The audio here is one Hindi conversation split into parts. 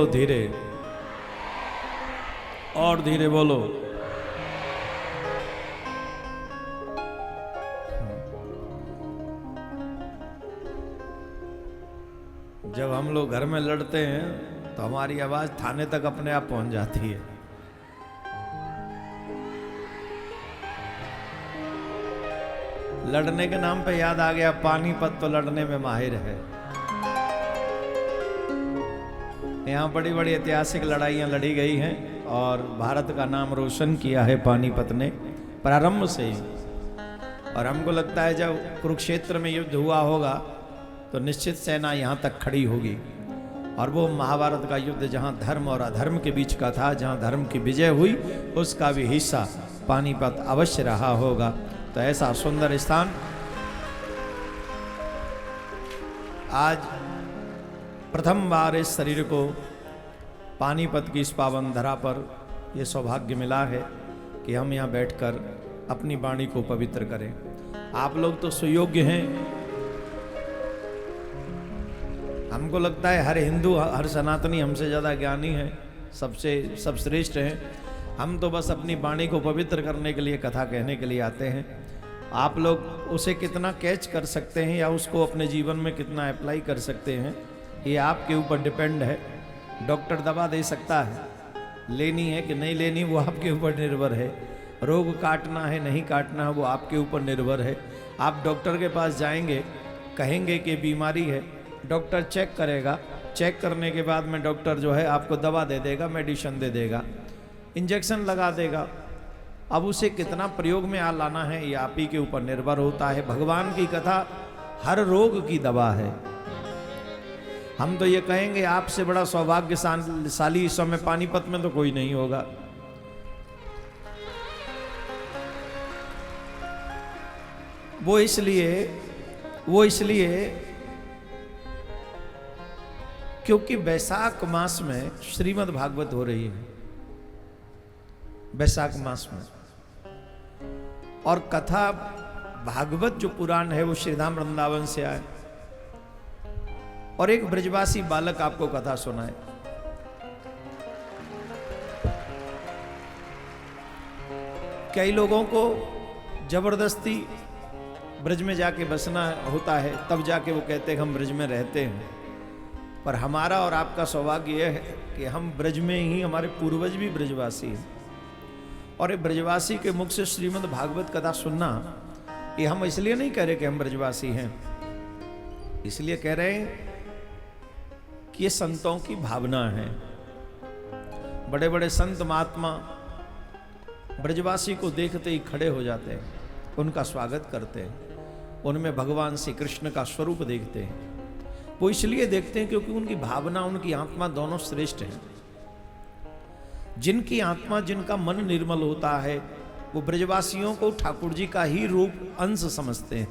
धीरे, और धीरे बोलो। जब हम लोग घर में लड़ते हैं तो हमारी आवाज थाने तक अपने आप पहुंच जाती है। लड़ने के नाम पे याद आ गया, पानीपत तो लड़ने में माहिर है। यहाँ बड़ी बड़ी ऐतिहासिक लड़ाइयाँ लड़ी गई हैं और भारत का नाम रोशन किया है पानीपत ने प्रारंभ से ही। और हमको लगता है जब कुरुक्षेत्र में युद्ध हुआ होगा तो निश्चित सेना यहाँ तक खड़ी होगी। और वो महाभारत का युद्ध जहाँ धर्म और अधर्म के बीच का था, जहाँ धर्म की विजय हुई, उसका भी हिस्सा पानीपत अवश्य रहा होगा। तो ऐसा सुंदर स्थान आज प्रथम बार इस शरीर को पानीपत की इस पावन धरा पर यह सौभाग्य मिला है कि हम यहाँ बैठकर अपनी वाणी को पवित्र करें। आप लोग तो सुयोग्य हैं। हमको लगता है हर हिंदू हर सनातनी हमसे ज़्यादा ज्ञानी है, सबसे सब श्रेष्ठ हैं। हम तो बस अपनी वाणी को पवित्र करने के लिए, कथा कहने के लिए आते हैं। आप लोग उसे कितना कैच कर सकते हैं या उसको अपने जीवन में कितना अप्लाई कर सकते हैं, ये आपके ऊपर डिपेंड है। डॉक्टर दवा दे सकता है, लेनी है कि नहीं लेनी वो आपके ऊपर निर्भर है। रोग काटना है नहीं काटना है वो आपके ऊपर निर्भर है। आप डॉक्टर के पास जाएंगे, कहेंगे कि बीमारी है, डॉक्टर चेक करेगा, चेक करने के बाद में डॉक्टर जो है आपको दवा दे देगा, मेडिसिन दे देगा, इंजेक्शन लगा देगा। अब उसे कितना प्रयोग में आ लाना है ये आप ही के ऊपर निर्भर होता है। भगवान की कथा हर रोग की दवा है। हम तो ये कहेंगे आपसे बड़ा सौभाग्यशाली इस समय पानीपत में तो कोई नहीं होगा। वो इसलिए क्योंकि वैशाख मास में श्रीमद् भागवत हो रही है, वैशाख मास में। और कथा भागवत जो पुराण है वो श्रीधाम वृंदावन से आए और एक ब्रजवासी बालक आपको कथा सुनाए। कई लोगों को जबरदस्ती ब्रज में जाके बसना होता है, तब जाके वो कहते हैं हम ब्रज में रहते हैं। पर हमारा और आपका सौभाग्य यह है कि हम ब्रज में ही, हमारे पूर्वज भी ब्रजवासी हैं। और ये ब्रजवासी के मुख से श्रीमद् भागवत कथा सुनना, ये हम इसलिए नहीं कह रहे कि हम ब्रजवासी हैं, इसलिए कह रहे हैं कि ये संतों की भावना है। बड़े बड़े संत महात्मा ब्रजवासी को देखते ही खड़े हो जाते हैं, उनका स्वागत करते हैं, उनमें भगवान श्री कृष्ण का स्वरूप देखते हैं। वो इसलिए देखते हैं क्योंकि उनकी भावना, उनकी आत्मा दोनों श्रेष्ठ हैं। जिनकी आत्मा, जिनका मन निर्मल होता है, वो ब्रजवासियों को ठाकुर जी का ही रूप, अंश समझते हैं।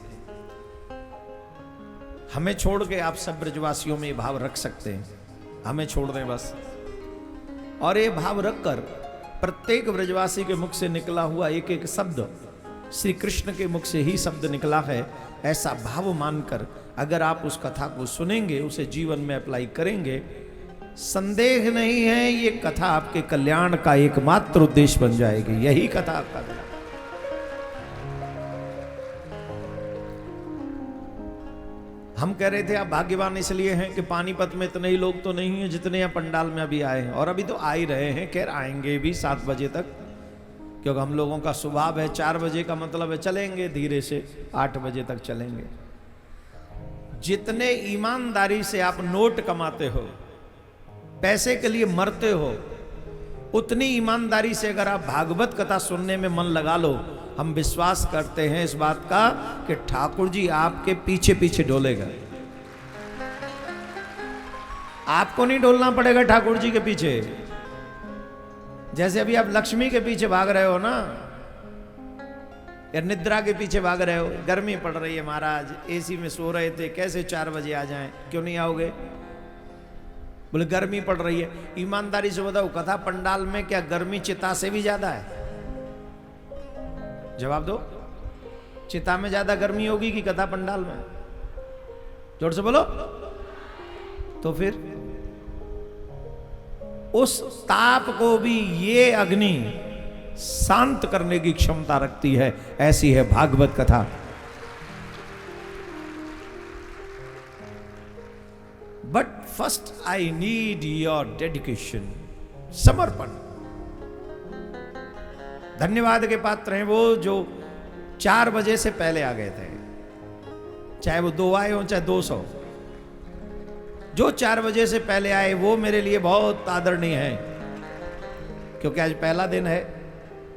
हमें छोड़ के आप सब ब्रजवासियों में ये भाव रख सकते हैं, हमें छोड़ दें बस। और ये भाव रखकर प्रत्येक ब्रजवासी के मुख से निकला हुआ एक एक शब्द श्री कृष्ण के मुख से ही शब्द निकला है, ऐसा भाव मानकर अगर आप उस कथा को सुनेंगे, उसे जीवन में अप्लाई करेंगे, संदेह नहीं है ये कथा आपके कल्याण का एकमात्र उद्देश्य बन जाएगी। यही कथा आपका कल्याण। हम कह रहे थे आप भाग्यवान इसलिए हैं कि पानीपत में इतने ही लोग तो नहीं हैं जितने यहाँ पंडाल में अभी आए हैं, और अभी तो आ ही रहे हैं। खैर आएंगे भी 7 बजे तक, क्योंकि हम लोगों का स्वभाव है 4 बजे का मतलब है चलेंगे धीरे से, 8 बजे तक चलेंगे। जितने ईमानदारी से आप नोट कमाते हो, पैसे के लिए मरते हो, उतनी ईमानदारी से अगर आप भागवत कथा सुनने में मन लगा लो, हम विश्वास करते हैं इस बात का कि ठाकुर जी आपके पीछे पीछे डोलेगा। आपको नहीं डोलना पड़ेगा ठाकुर जी के पीछे। जैसे अभी आप लक्ष्मी के पीछे भाग रहे हो ना, या निद्रा के पीछे भाग रहे हो। गर्मी पड़ रही है महाराज, एसी में सो रहे थे, कैसे 4 बजे आ जाएं, क्यों नहीं आओगे? बोले गर्मी पड़ रही है। ईमानदारी से बताओ, कथा पंडाल में क्या गर्मी चिता से भी ज्यादा है? जवाब दो। चिता में ज्यादा गर्मी होगी कि कथा पंडाल में? जोर से बोलो। तो फिर उस ताप को भी ये अग्नि शांत करने की क्षमता रखती है। ऐसी है भागवत कथा। But first I need your dedication, समर्पण। धन्यवाद के पात्र हैं वो जो 4 बजे से पहले आ गए थे, चाहे वो 2 आए हो चाहे 200। जो 4 बजे से पहले आए वो मेरे लिए बहुत आदरणीय है, क्योंकि आज पहला दिन है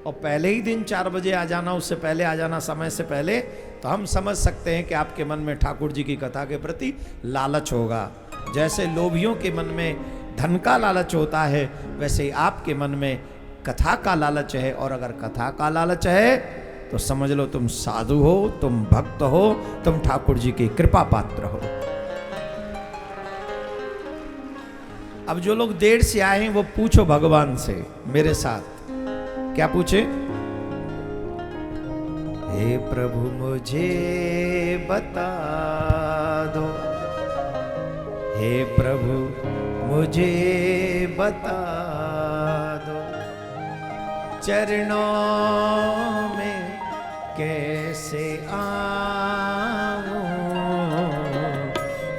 और पहले ही दिन 4 बजे आ जाना, उससे पहले आ जाना, समय से पहले, तो हम समझ सकते हैं कि आपके मन में ठाकुर जी की कथा के प्रति लालच होगा। जैसे लोभियों के मन में धन का लालच होता है, वैसे ही आपके मन में कथा का लालच है। और अगर कथा का लालच है तो समझ लो तुम साधु हो, तुम भक्त हो, तुम ठाकुर जी की कृपा पात्र हो। अब जो लोग देर से आए हैं वो पूछो भगवान से मेरे साथ, क्या पूछे? हे प्रभु मुझे बता दो, हे प्रभु मुझे बता दो, चरणों में कैसे आऊं,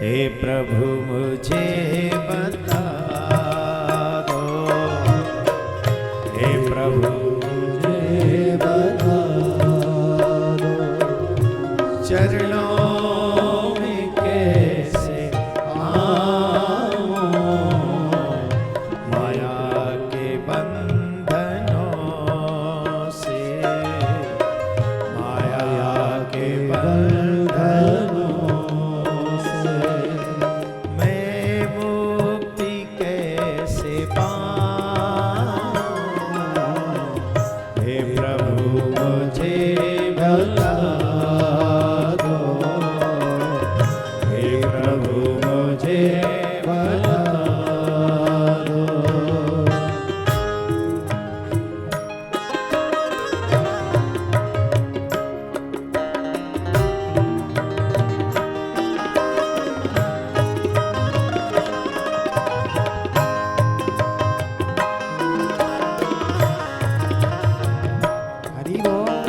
हे प्रभु मुझे बता दो, हे प्रभु मुझे बता दो, चरणों में कैसे आऊं, माया के बंधनों से, माया के बंधनों से मैं मुक्ति कैसे पाऊं, हे प्रभु मुझे बता दो, हे प्रभु मुझे बता दो। हरि बोल।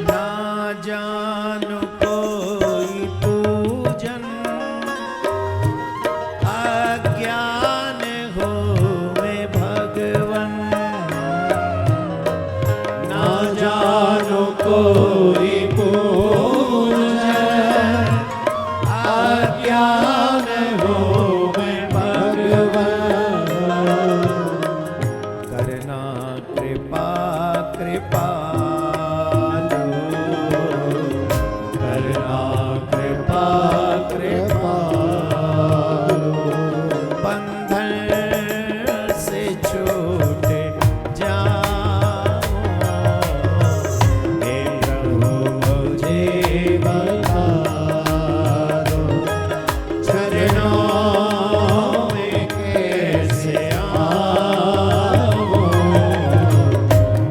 ना जानु कोई पूजन, अज्ञान हो मैं भगवन, ना जानु कोई पूजन, अज्ञान हो मैं भगवन, करना कृपा कृपालु, करना कृपा कृपालु, बंधन से छूट जाऊं, हे प्रभु मुझे बता दो, चरणों में कैसे आऊं,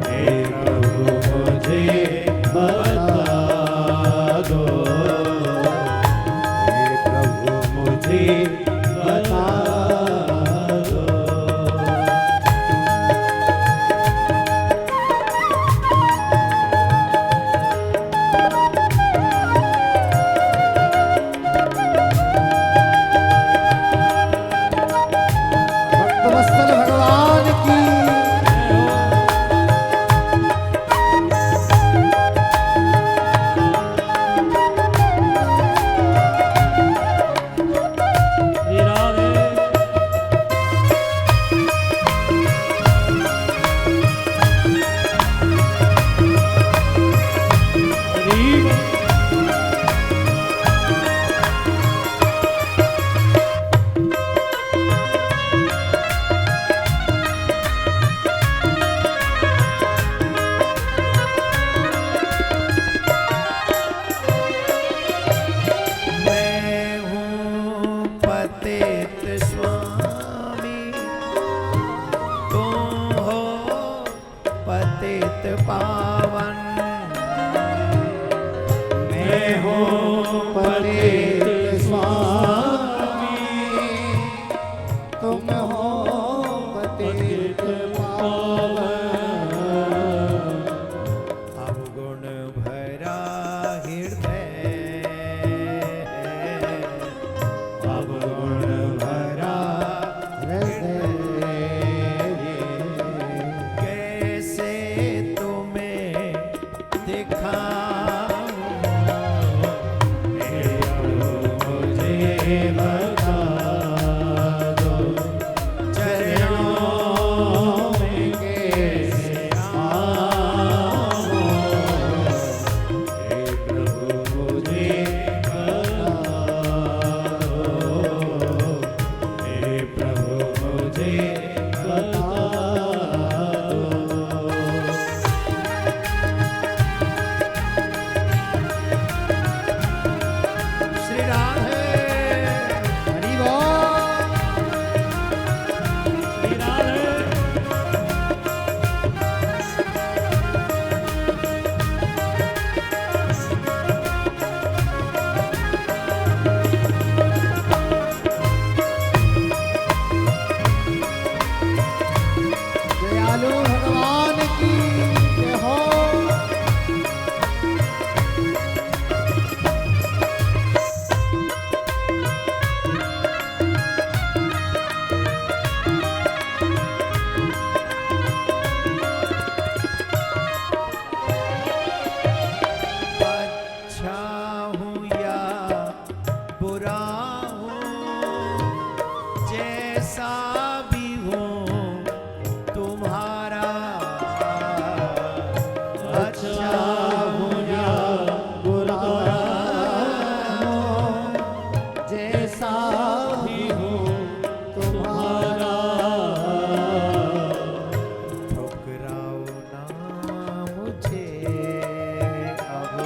हे प्रभु मुझे बता दो, हे प्रभु मुझे बता दो। भक्तवत्सल भगवान की तुम हो पतित पावन, अवगुण भरा हृदय, अवगुण भरा हृदय, कैसे तुम्हें दिखाऊं, मुझे बता दो चरणों में कैसे आऊं, हे प्रभु मुझे बता दो, हे प्रभु मुझे बता दो। श्री राधे हरि बोल। श्री राधे। दयालु भगवान की जय हो। अच्छा हूँ या बुरा हूँ, जैसा भी हूँ तुम्हारा, अच्छा हूँ या बुरा हूँ, जैसा भी हूँ तुम्हारा, ठुकराओ ना मुझे अब,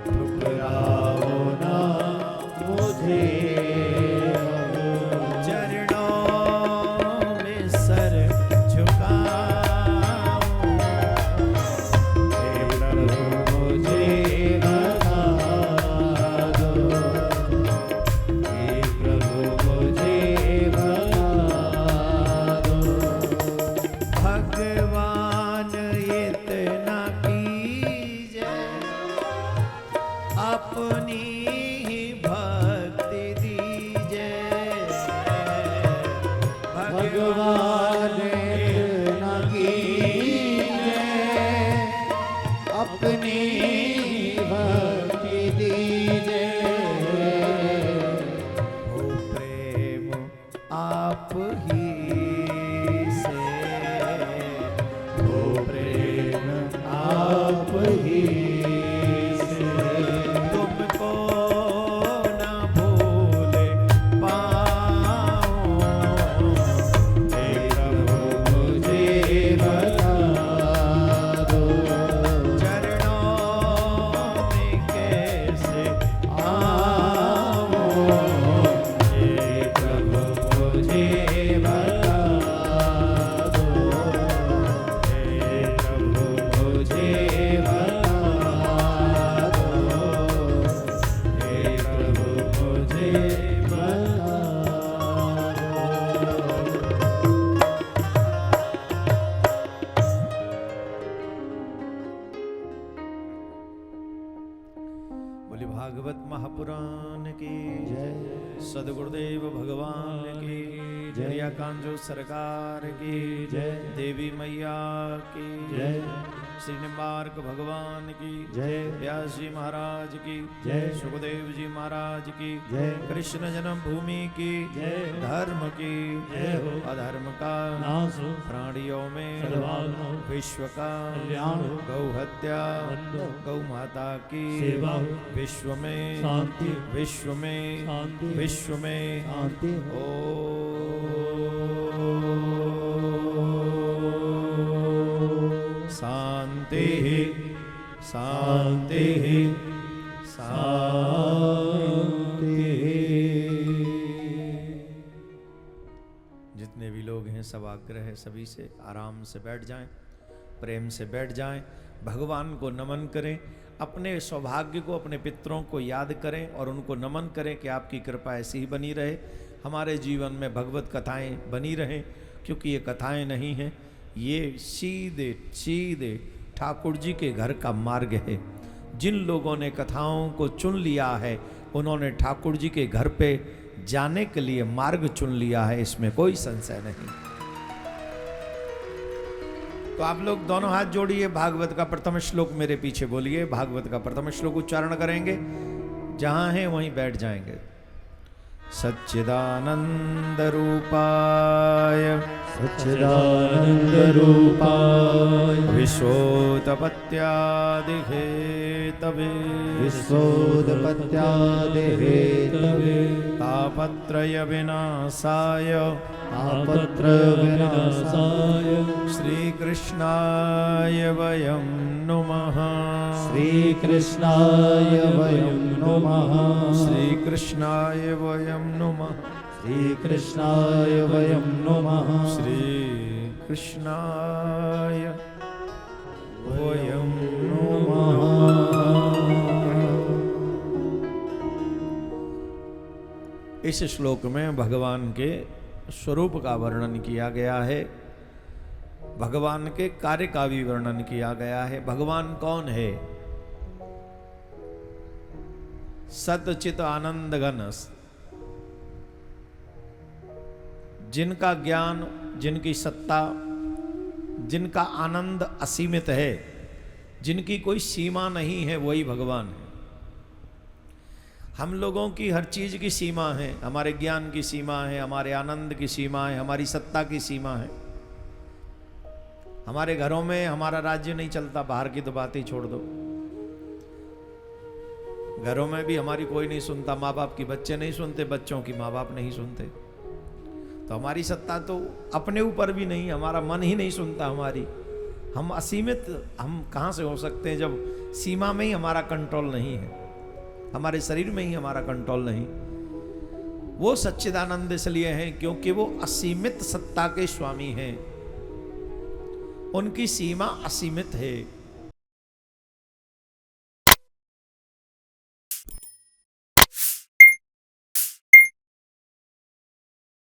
ठुकराओ ना मुझे चरणों में सर झुकाऊं, हे प्रभु मुझे बता दो, हे प्रभु मुझे बता दो। भगवान इतना कीजिए, अपनी ही भक्ति दीजिए, भगवान इतना कीजिए, अपनी भक्ति दीजिए, हो प्रेम आप ही से, वो प्रेम आप ही से, तुमको ना भूल पाऊं, हे प्रभु मुझे बता दो, चरणों में कैसे आओ, हे प्रभु मुझे बता दो, हे प्रभु मुझे बता दो, हे प्रभु मुझे बता दो। बोली भागवत महापुराण की जय। सदगुरुदेव भगवान की जय। जय, कांजो सरकार की जय। देवी मैया की जय। श्री निम्बार्क भगवान की जय। व्यास जी महाराज की जय। सुखदेव जी महाराज की जय। कृष्ण जन्म भूमि की जय। धर्म की जय हो। अधर्म का नाश हो। प्राणियों में सद्भाव हो। विश्व का कल्याण हो। गौ हत्या बंद हो। गौ माता की सेवा हो। विश्व में शांति। विश्व में शांति। विश्व में शांति हो। शांति शांति शांति। जितने भी लोग हैं सब आग्रह है सभी से आराम से बैठ जाएं, प्रेम से बैठ जाएं, भगवान को नमन करें, अपने सौभाग्य को अपने पितरों को याद करें और उनको नमन करें कि आपकी कृपा ऐसी ही बनी रहे। हमारे जीवन में भगवत कथाएं बनी रहें, क्योंकि ये कथाएं नहीं हैं, ये सीधे सीधे ठाकुर जी के घर का मार्ग है। जिन लोगों ने कथाओं को चुन लिया है उन्होंने ठाकुर जी के घर पे जाने के लिए मार्ग चुन लिया है, इसमें कोई संशय नहीं। तो आप लोग दोनों हाथ जोड़िए, भागवत का प्रथम श्लोक मेरे पीछे बोलिए। भागवत का प्रथम श्लोक उच्चारण करेंगे, जहां हैं वहीं बैठ जाएंगे। सच्चिदानंद रूपाय सच्चिदानंद रूपाय विश्वोत्पत्त्यादिहेतवे विश्वोत्पत्त्यादिहेतवे तापत्रय विनाशाय तापत्रय विनाशाय श्रीकृष्णाय वयं नुमः। श्रीकृष्णाय वयं नुमः। श्रीकृष्णाय वयं नुमः। श्रीकृष्णाय वयं नुमः। श्रीकृष्णाय वयं नुमः। इस श्लोक में भगवान के स्वरूप का वर्णन किया गया है, भगवान के कार्य का भी वर्णन किया गया है। भगवान कौन है? सतचित आनंद घन, जिनका ज्ञान, जिनकी सत्ता, जिनका आनंद असीमित है, जिनकी कोई सीमा नहीं है, वही भगवान है। हम लोगों की हर चीज की सीमा है, हमारे ज्ञान की सीमा है, हमारे आनंद की सीमा है, हमारी सत्ता की सीमा है। हमारे घरों में हमारा राज्य नहीं चलता, बाहर की तो बात ही छोड़ दो। घरों में भी हमारी कोई नहीं सुनता, माँ बाप की बच्चे नहीं सुनते, बच्चों की माँ बाप नहीं सुनते। तो हमारी सत्ता तो अपने ऊपर भी नहीं, हमारा मन ही नहीं सुनता हमारी। हम असीमित हम कहाँ से हो सकते हैं जब सीमा में ही हमारा कंट्रोल नहीं है, हमारे शरीर में ही हमारा कंट्रोल नहीं। वो सच्चिदानंद इसलिए हैं क्योंकि वो असीमित सत्ता के स्वामी हैं, उनकी सीमा असीमित है।